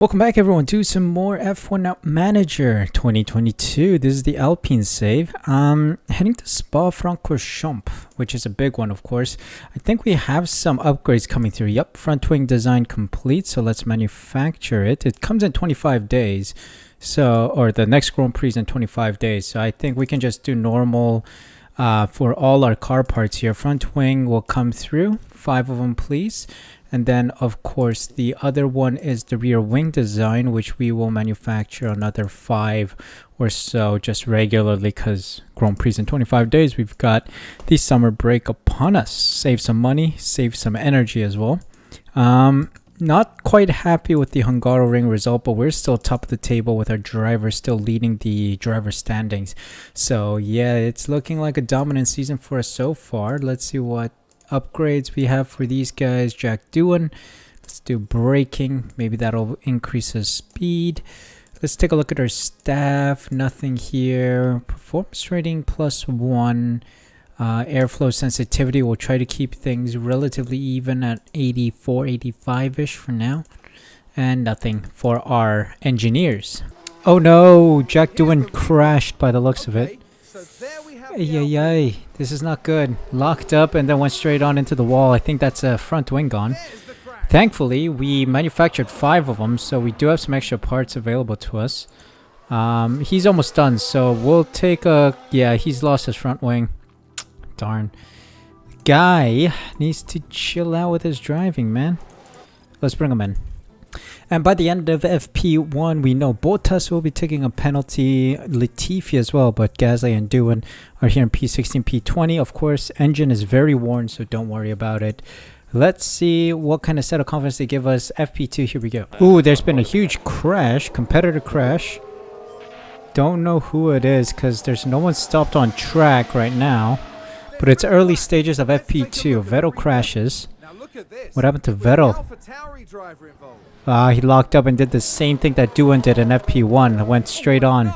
Welcome back everyone to some more F1 Manager 2022. This is the Alpine save. Heading to Spa-Francorchamps, which is a big one of course. I think we have some upgrades coming through. Yep, front wing design complete, so let's manufacture it. It comes in 25 days. Or the next Grand Prix in 25 days. So I think we can just do normal for all our car parts here. Front wing will come through, 5 of them please. And then, of course, the other one is the rear wing design, which we will manufacture another 5 or so just regularly because Grand Prix in 25 days. We've got the summer break upon us. Save some money, save some energy as well. Not quite happy with the Hungaroring result, but we're still top of the table with our driver still leading the driver standings. So, yeah, it's looking like a dominant season for us so far. Let's see what upgrades we have for these guys. Jack Doohan, let's do braking, maybe that'll increase his speed. Let's take a look at our staff. Nothing here. Performance rating +1. Airflow sensitivity, we'll try to keep things relatively even at 84 85ish for now. And nothing for our engineers. Oh no, Jack Doohan crashed by the looks of it. Ay, this is not good. Locked up and then went straight on into the wall. I think that's a front wing gone. Thankfully, we manufactured 5 of them, so we do have some extra parts available to us. He's almost done, so we'll take a... Yeah, he's lost his front wing. Darn. Guy needs to chill out with his driving, man. Let's bring him in. And by the end of FP1, we know Bottas will be taking a penalty, Latifi as well, but Gasly and Doohan are here in P16, P20. Of course, engine is very worn, so don't worry about it. Let's see what kind of set of confidence they give us. FP2, here we go. Ooh, there's been a huge crash, competitor crash. Don't know who it is because there's no one stopped on track right now. But it's early stages of FP2. Vettel crashes. What happened to Vettel? He locked up and did the same thing that Doohan did in FP1. Went straight on.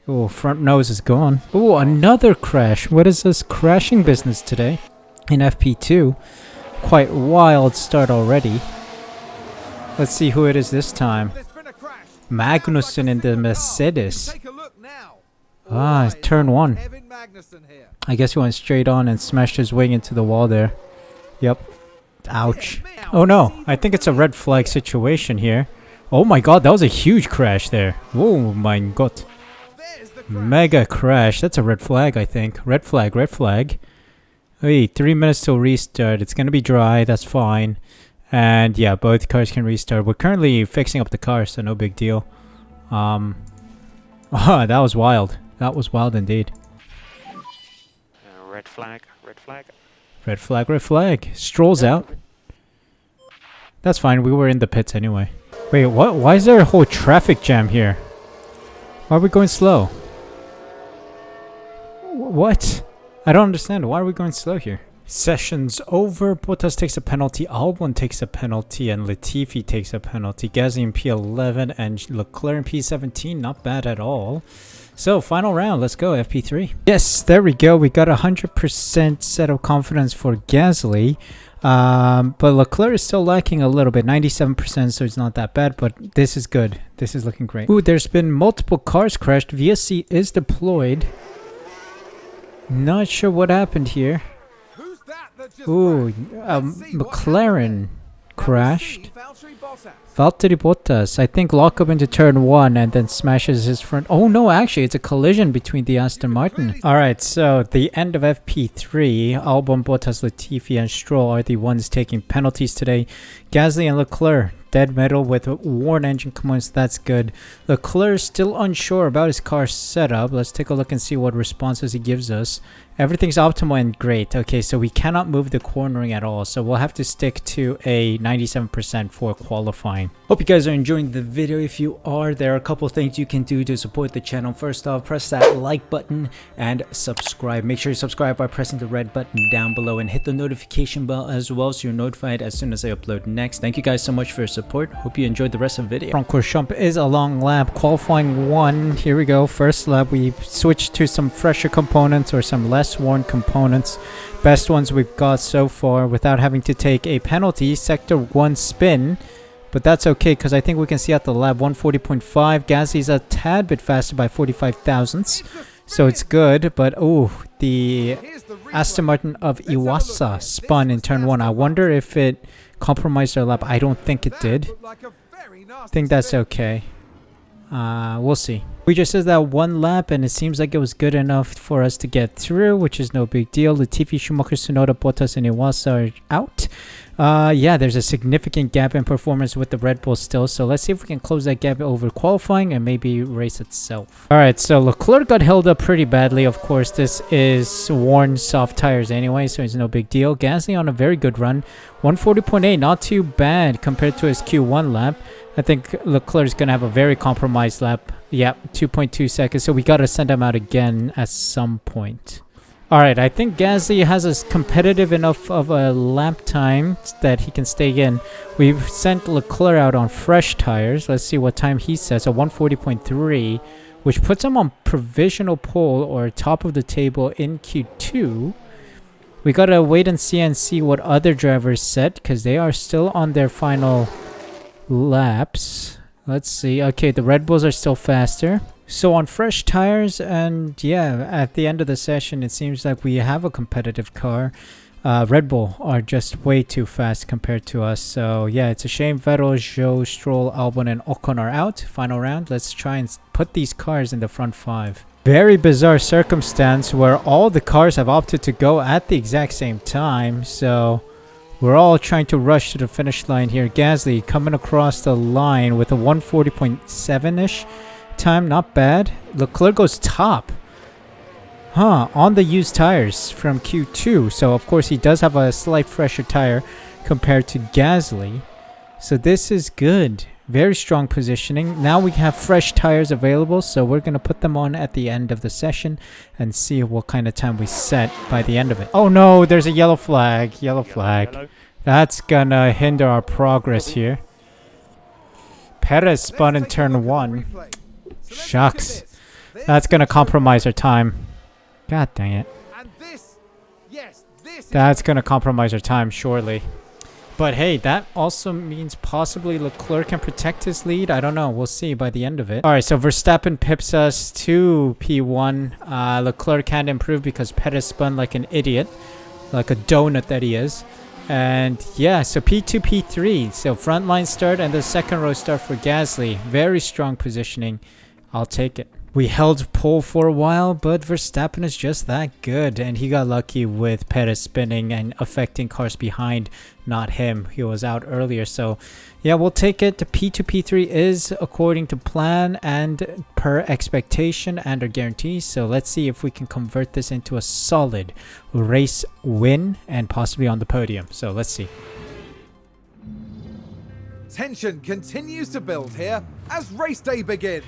Oh, front nose is gone. Oh, another crash. What is this crashing business today in FP2? Quite wild start already. Let's see who it is this time. Magnussen in the Mercedes. Turn 1. I guess he went straight on and smashed his wing into the wall there. Yep. Ouch. Oh no, I think it's a red flag situation here. Oh my god, that was a huge crash there. Oh my god. Mega crash. That's a red flag, I think. Red flag, red flag. Hey, 3 minutes till restart. It's gonna be dry, that's fine. And yeah, both cars can restart. We're currently fixing up the car, so no big deal. That was wild. That was wild indeed. Red flag, red flag. Red flag, red flag. Stroll's out. That's fine, we were in the pits anyway. Wait, what? Why is there a whole traffic jam here? Why are we going slow? What? I don't understand. Why are we going slow here? Session's over. Bottas takes a penalty. Albon takes a penalty. And Latifi takes a penalty. Gasly in P11 and Leclerc in P17. Not bad at all. So, final round. Let's go, FP3. Yes, there we go. We got 100% set of confidence for Gasly. But Leclerc is still lacking a little bit. 97%, so it's not that bad. But this is good. This is looking great. Ooh, there's been multiple cars crashed. VSC is deployed. Not sure what happened here. Ooh, McLaren crashed. Valtteri Bottas, I think, lock up into turn 1 and then smashes his front. Oh no, actually, it's a collision between the Aston Martin. Alright, so the end of FP3, Albon, Bottas, Latifi, and Stroll are the ones taking penalties today. Gasly and Leclerc, dead middle with worn engine components. That's good. Leclerc is still unsure about his car setup. Let's take a look and see what responses he gives us. Everything's optimal and great. Okay, so we cannot move the cornering at all. So we'll have to stick to a 97% for qualifying. Hope you guys are enjoying the video. If you are, there are a couple things you can do to support the channel. First off, press that like button and subscribe. Make sure you subscribe by pressing the red button down below and hit the notification bell as well so you're notified as soon as I upload next. Thank you guys so much for your support. Hope you enjoyed the rest of the video. Francorchamps is a long lap. Qualifying 1. Here we go. First lap, we switched to some fresher components or some less worn components. Best ones we've got so far without having to take a penalty. Sector 1 spin. But that's okay because I think we can see at the lab 140.5. Gasly's a tad bit faster by 45 thousandths. So it's good. But oh, the Aston Martin of Iwasa spun in turn 1. I wonder if it compromised our lap. I don't think it did. I think that's okay. We'll see. We just did that one lap and it seems like it was good enough for us to get through, which is no big deal. Latifi, Schumacher, Tsunoda, Bottas, and Iwasa are out. Yeah, there's a significant gap in performance with the Red Bull still. So let's see if we can close that gap over qualifying and maybe race itself. Alright, so Leclerc got held up pretty badly. Of course, this is worn soft tires anyway, so it's no big deal. Gasly on a very good run. 140.8, not too bad compared to his Q1 lap. I think Leclerc's going to have a very compromised lap. Yeah, 2.2 seconds. So we got to send him out again at some point. Alright, I think Gasly has a competitive enough of a lap time that he can stay in. We've sent Leclerc out on fresh tires. Let's see what time he says. So 140.3, which puts him on provisional pole or top of the table in Q2. We got to wait and see what other drivers set because they are still on their final laps. Let's see. Okay, the Red Bulls are still faster. So on fresh tires, and yeah, at the end of the session, it seems like we have a competitive car. Red Bull are just way too fast compared to us. So yeah, it's a shame Vettel, Zhou, Stroll, Albon, and Ocon are out. Final round. Let's try and put these cars in the front 5. Very bizarre circumstance where all the cars have opted to go at the exact same time. So we're all trying to rush to the finish line here. Gasly coming across the line with a 140.7-ish time. Not bad. Leclerc goes top. On the used tires from Q2. So, of course, he does have a slight fresher tire compared to Gasly. So, this is good. Very strong positioning. Now we have fresh tires available. So, we're going to put them on at the end of the session and see what kind of time we set by the end of it. Oh, no. There's a yellow flag. Yellow flag. That's going to hinder our progress here. Perez spun in turn 1. Shucks. That's going to compromise our time. God dang it. That's going to compromise our time, surely. But hey, that also means possibly Leclerc can protect his lead. I don't know. We'll see by the end of it. Alright, so Verstappen pips us to P1. Leclerc can't improve because Perez spun like an idiot. Like a donut that he is. And yeah, so P2, P3. So front line start and the second row start for Gasly. Very strong positioning. I'll take it. We held pole for a while, but Verstappen is just that good. And he got lucky with Perez spinning and affecting cars behind, not him. He was out earlier. So yeah, we'll take it. The P2, P3 is according to plan and per expectation and our guarantees. So let's see if we can convert this into a solid race win and possibly on the podium. So let's see. Tension continues to build here as race day begins.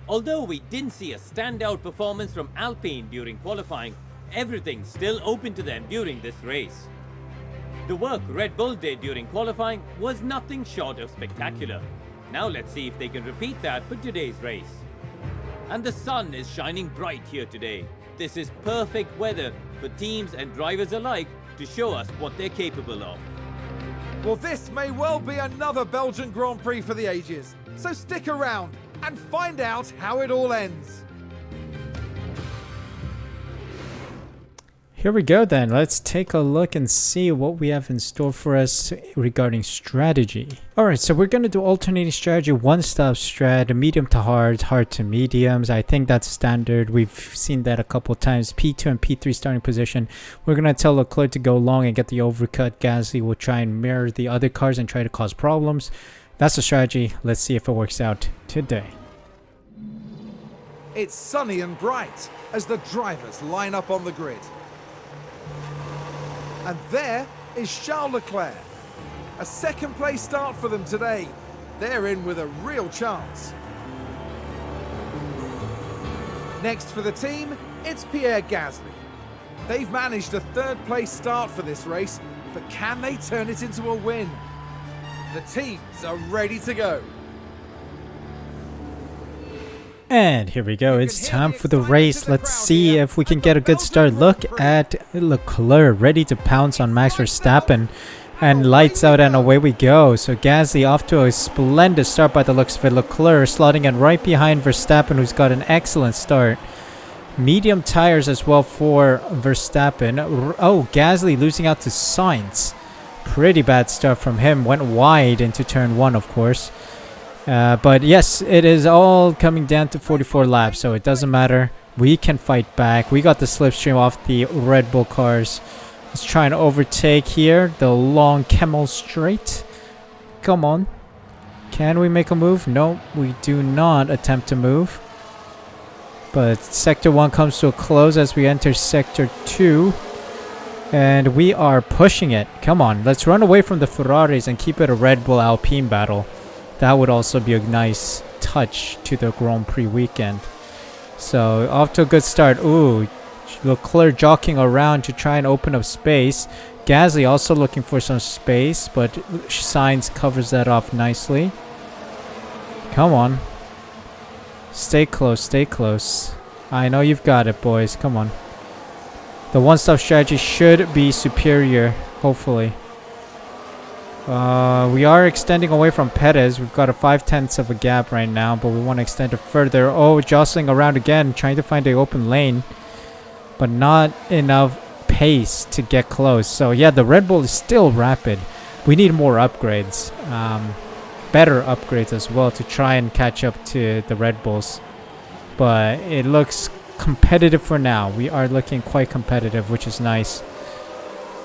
Although we didn't see a standout performance from Alpine during qualifying, everything's still open to them during this race. The work Red Bull did during qualifying was nothing short of spectacular. Now let's see if they can repeat that for today's race. And the sun is shining bright here today. This is perfect weather for teams and drivers alike to show us what they're capable of. Well, this may well be another Belgian Grand Prix for the ages, so stick around and find out how it all ends. Here we go then. Let's take a look and see what we have in store for us regarding strategy. Alright, so we're going to do alternating strategy, one-stop strat, medium to hard, hard to mediums. I think that's standard. We've seen that a couple times. P2 and P3 starting position. We're going to tell Leclerc to go long and get the overcut. Gasly will try and mirror the other cars and try to cause problems. That's the strategy. Let's see if it works out today. It's sunny and bright as the drivers line up on the grid. And there is Charles Leclerc. A second place start for them today. They're in with a real chance. Next for the team, it's Pierre Gasly. They've managed a third place start for this race, but can they turn it into a win? The teams are ready to go. And here we go. It's time for the race. Let's see if we can get a good start. Look at Leclerc ready to pounce on Max Verstappen. And lights out and away we go. So Gasly off to a splendid start by the looks of it. Leclerc slotting in right behind Verstappen, who's got an excellent start. Medium tires as well for Verstappen. Oh, Gasly losing out to Sainz. Pretty bad start from him. Went wide into turn 1, of course. But yes, it is all coming down to 44 laps, so it doesn't matter. We can fight back. We got the slipstream off the Red Bull cars. Let's try and overtake here. The long camel straight. Come on. Can we make a move? No, we do not attempt to move. But Sector 1 comes to a close as we enter Sector 2. And we are pushing it. Come on, let's run away from the Ferraris and keep it a Red Bull Alpine battle. That would also be a nice touch to the Grand Prix weekend. So, off to a good start. Ooh, Leclerc jockeying around to try and open up space. Gasly also looking for some space, but Sainz covers that off nicely. Come on. Stay close, stay close. I know you've got it, boys. Come on. The one-stop strategy should be superior, hopefully. We are extending away from Perez. We've got a 5/10 of a gap right now, but we want to extend it further. Oh, jostling around again, trying to find an open lane, but not enough pace to get close. So yeah, the Red Bull is still rapid. We need more upgrades, better upgrades as well to try and catch up to the Red Bulls. But it looks competitive for now. We are looking quite competitive, which is nice.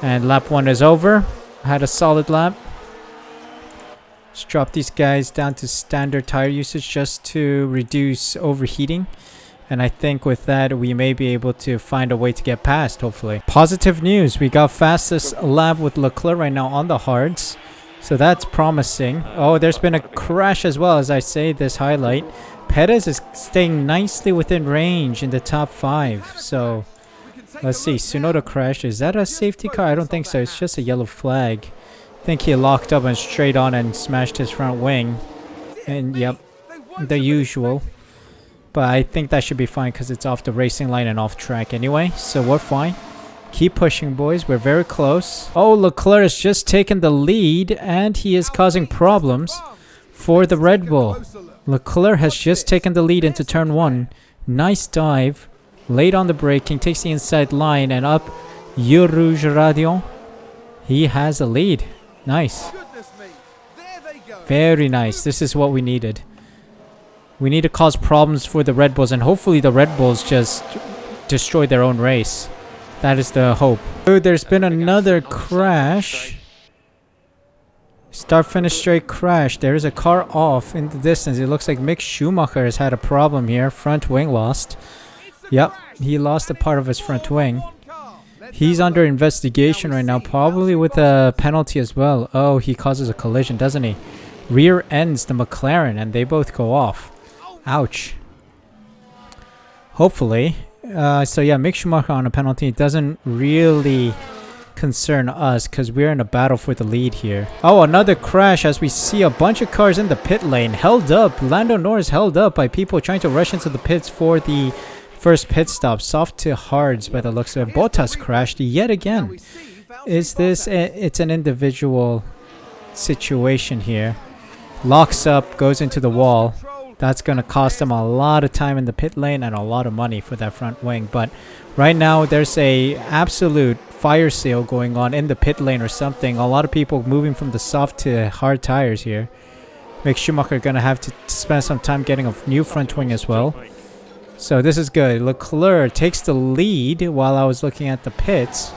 And lap 1 is over. Had a solid lap. Let's drop these guys down to standard tire usage just to reduce overheating. And I think with that, we may be able to find a way to get past, hopefully. Positive news. We got fastest lap with Leclerc right now on the hards. So that's promising. Oh, there's been a crash as well, as I say this highlight. Perez is staying nicely within range in the top 5. So let's see. Tsunoda crashed. Is that a safety car? I don't think so. It's just a yellow flag. I think he locked up and straight on and smashed his front wing. And yep, the usual. But I think that should be fine because it's off the racing line and off track anyway. So we're fine. Keep pushing, boys. We're very close. Oh, Leclerc has just taken the lead and he is causing problems for the Red Bull. Leclerc has just taken the lead into turn 1. Nice dive. Late on the braking. Takes the inside line and up. Rouge Radio. He has a lead. Nice. Very nice. This is what we needed. We need to cause problems for the Red Bulls, and hopefully the Red Bulls just destroy their own race. That is the hope. Oh, there's been another crash. Start-finish straight crash. There is a car off in the distance. It looks like Mick Schumacher has had a problem here. Front wing lost. Yep, he lost a part of his front wing. He's under investigation right now, probably with a penalty as well. Oh, he causes a collision, doesn't he? Rear ends the McLaren and they both go off. Ouch. Hopefully. So yeah, Mick Schumacher on a penalty. It doesn't really concern us because we're in a battle for the lead here. Oh, another crash as we see a bunch of cars in the pit lane held up. Lando Norris held up by people trying to rush into the pits for the first pit stop. Soft to hards by the looks of it. Bottas crashed yet again. Is this it's an individual situation here. Locks up, goes into the wall. That's going to cost them a lot of time in the pit lane and a lot of money for that front wing. But right now there's a absolute fire sale going on in the pit lane or something. A lot of people moving from the soft to hard tires here. Mick Schumacher going to have to spend some time getting a new front wing as well. So this is good. Leclerc takes the lead while I was looking at the pits.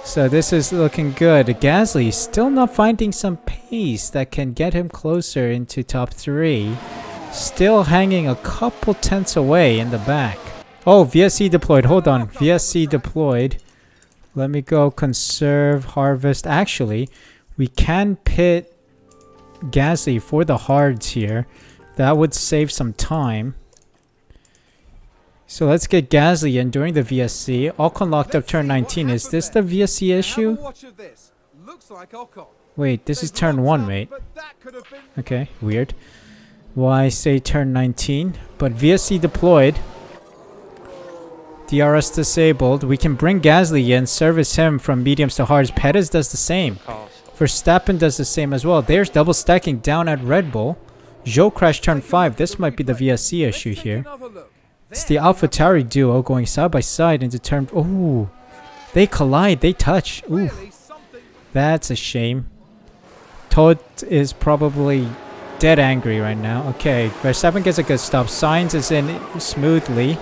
So this is looking good. Gasly still not finding some pace that can get him closer into top 3. Still hanging a couple tenths away in the back. Oh, VSC deployed. Hold on. VSC deployed. Let me go conserve, harvest. Actually, we can pit Gasly for the hards here. That would save some time. So let's get Gasly in during the VSC. Ocon locked up turn 19. Is this the VSC issue? Wait, this is turn 1, mate. Okay, weird. Why say turn 19? But VSC deployed. DRS disabled. We can bring Gasly in, service him from mediums to hards. Perez does the same. Verstappen does the same as well. There's double stacking down at Red Bull. Zhou crashed turn 5. This might be the VSC issue here. It's the AlphaTauri duo going side by side into turn... Ooh. They collide. They touch. Ooh. That's a shame. Todd is probably dead angry right now. Okay, Verstappen gets a good stop. Sainz is in smoothly.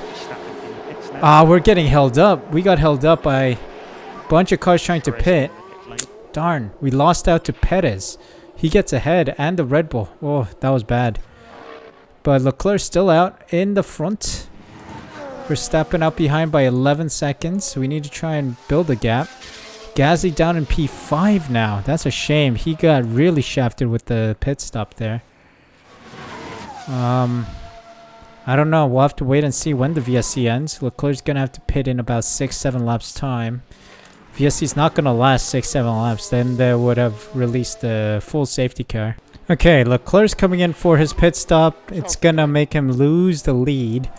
We're getting held up. We got held up by a bunch of cars trying to pit. Darn, we lost out to Perez. He gets ahead and the Red Bull. Oh, that was bad. But Leclerc's still out in the front. Verstappen out behind by 11 seconds. We need to try and build a gap. Gasly down in P5 now. That's a shame. He got really shafted with the pit stop there. I don't know. We'll have to wait and see when the VSC ends. Leclerc's going to have to pit in about 6-7 laps time. VSC's not going to last 6-7 laps. Then they would have released the full safety car. Okay, Leclerc's coming in for his pit stop. It's going to make him lose the lead.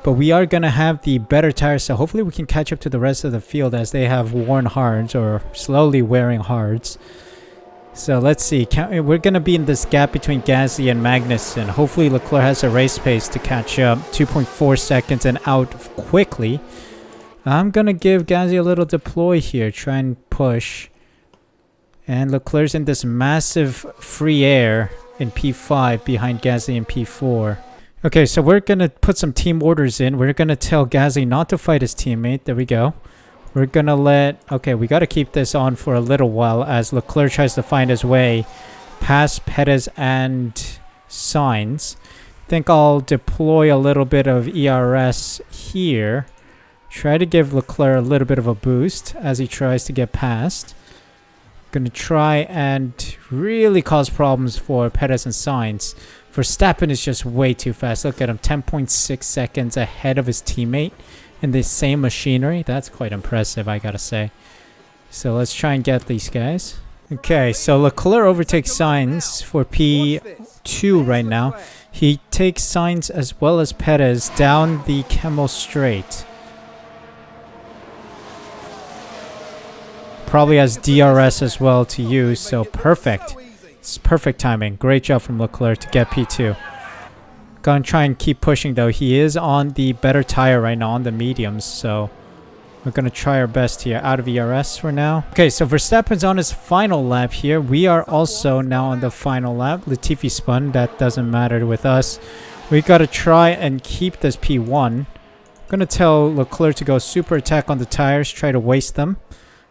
But we are going to have the better tires, so hopefully we can catch up to the rest of the field as they have worn hards or slowly wearing hards. So let's see. We're going to be in this gap between Gasly and Magnussen. Hopefully Leclerc has a race pace to catch up. 2.4 seconds and out quickly. I'm going to give Gasly a little deploy here. Try and push. And Leclerc's in this massive free air in P5 behind Gasly in P4. Okay, so we're going to put some team orders in. We're going to tell Gasly not to fight his teammate. There we go. We're going to let... Okay, we got to keep this on for a little while as Leclerc tries to find his way past Perez and Sainz. I think I'll deploy a little bit of ERS here. Try to give Leclerc a little bit of a boost as he tries to get past. Going to try and really cause problems for Perez and Sainz. Verstappen is just way too fast. Look at him, 10.6 seconds ahead of his teammate in the same machinery. That's quite impressive, I gotta say. So let's try and get these guys. Okay, so Leclerc overtakes Sainz for P2 right now. He takes Sainz as well as Perez down the Camel Straight. Probably has DRS as well to use, so perfect. It's perfect timing. Great job from Leclerc to get P2. Gonna try and keep pushing though. He is on the better tire right now, on the mediums, so we're gonna try our best here. Out of ERS for now. Okay, so Verstappen's on his final lap here. We are also now on the final lap. Latifi spun. That doesn't matter with us. We gotta try and keep this P1. I'm gonna tell Leclerc to go super attack on the tires, try to waste them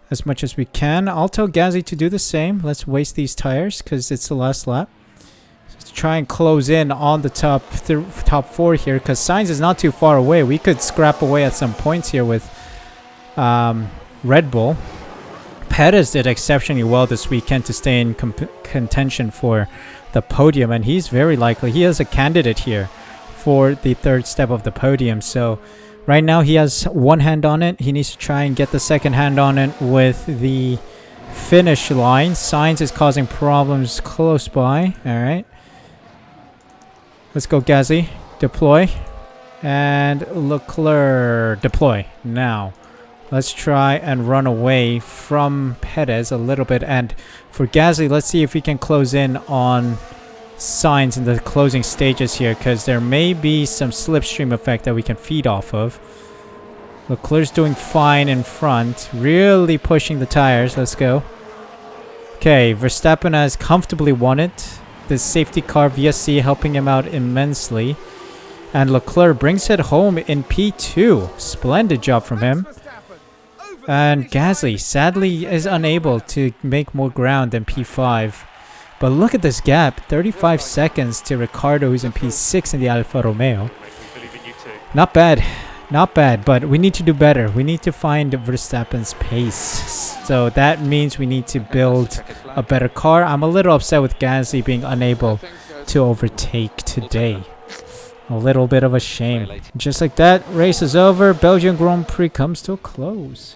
as much as we can. I'll tell Gasly to do the same. Let's waste these tires because it's the last lap. Let's try and close in on the top 4 here because Sainz is not too far away. We could scrap away at some points here with Red Bull. Perez did exceptionally well this weekend to stay in contention for the podium, and he's very likely. He is a candidate here for the third step of the podium. So right now he has one hand on it. He needs to try and get the second hand on it with the finish line. Sainz is causing problems close by. All right. Let's go, Gasly. Deploy. And Leclerc. Deploy. Now, let's try and run away from Perez a little bit. And for Gasly, let's see if we can close in on Sainz in the closing stages here, because there may be some slipstream effect that we can feed off of. Leclerc's doing fine in front, really pushing the tires. Let's go. Okay, Verstappen has comfortably won it. The safety car VSC helping him out immensely, and Leclerc brings it home in P2. Splendid job from him. And Gasly sadly is unable to make more ground than P5. But look at this gap, 35 seconds to Ricciardo, who's in P6 in the Alfa Romeo. Not bad, not bad, but we need to do better. We need to find Verstappen's pace. So that means we need to build a better car. I'm a little upset with Gasly being unable to overtake today. A little bit of a shame. Just like that, race is over. Belgian Grand Prix comes to a close.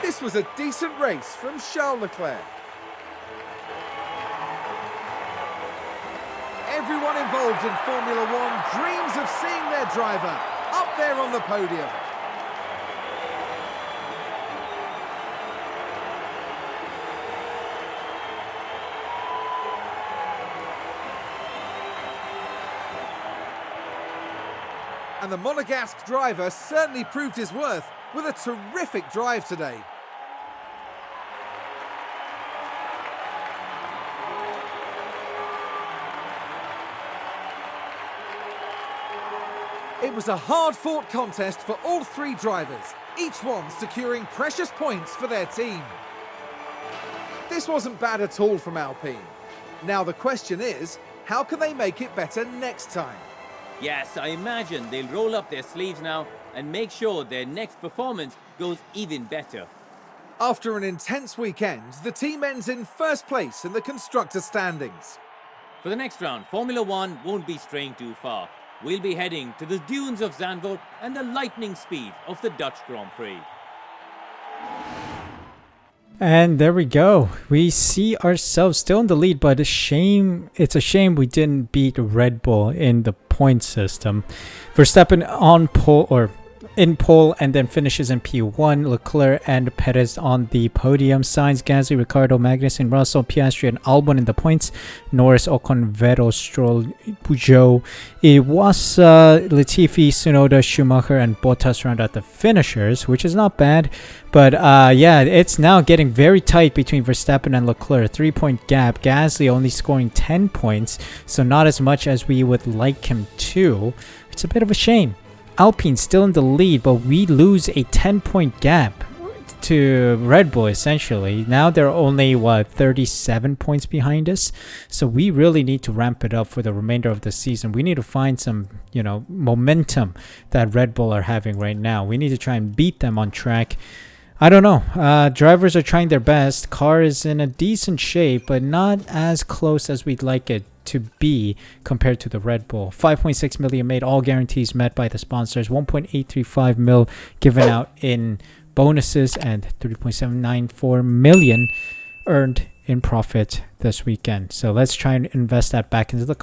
This was a decent race from Charles Leclerc. Everyone involved in Formula One dreams of seeing their driver up there on the podium. And the Monegasque driver certainly proved his worth with a terrific drive today. It was a hard-fought contest for all three drivers, each one securing precious points for their team. This wasn't bad at all from Alpine. Now the question is, how can they make it better next time? Yes, I imagine they'll roll up their sleeves now and make sure their next performance goes even better. After an intense weekend, the team ends in first place in the constructor standings. For the next round, Formula One won't be straying too far. We'll be heading to the dunes of Zandvoort and the lightning speed of the Dutch Grand Prix. And there we go. We see ourselves still in the lead, but it's a shame we didn't beat Red Bull in the point system. Verstappen on pole or in pole and then finishes in P1. Leclerc and Perez on the podium. Sainz, Gasly, Ricciardo, Magnussen, Russell, Piastri, and Albon in the points. Norris, Ocon, Vettel, Stroll, Peugeot, Iwasa, Latifi, Tsunoda, Schumacher, and Bottas round out the finishers, which is not bad. But yeah, it's now getting very tight between Verstappen and Leclerc. 3-point gap. Gasly only scoring 10 points, so not as much as we would like him to. It's a bit of a shame. Alpine still in the lead, but we lose a 10-point gap to Red Bull essentially. Now they're only 37 points behind us, so we really need to ramp it up for the remainder of the season. We need to find some momentum that Red Bull are having right now. We need to try and beat them on track. I don't know. Drivers are trying their best. Car is in a decent shape, but not as close as we'd like it to be compared to the Red Bull. 5.6 million made, all guarantees met by the sponsors. 1.835 mil given out in bonuses, and 3.794 million earned in profit this weekend. So let's try and invest that back into the car.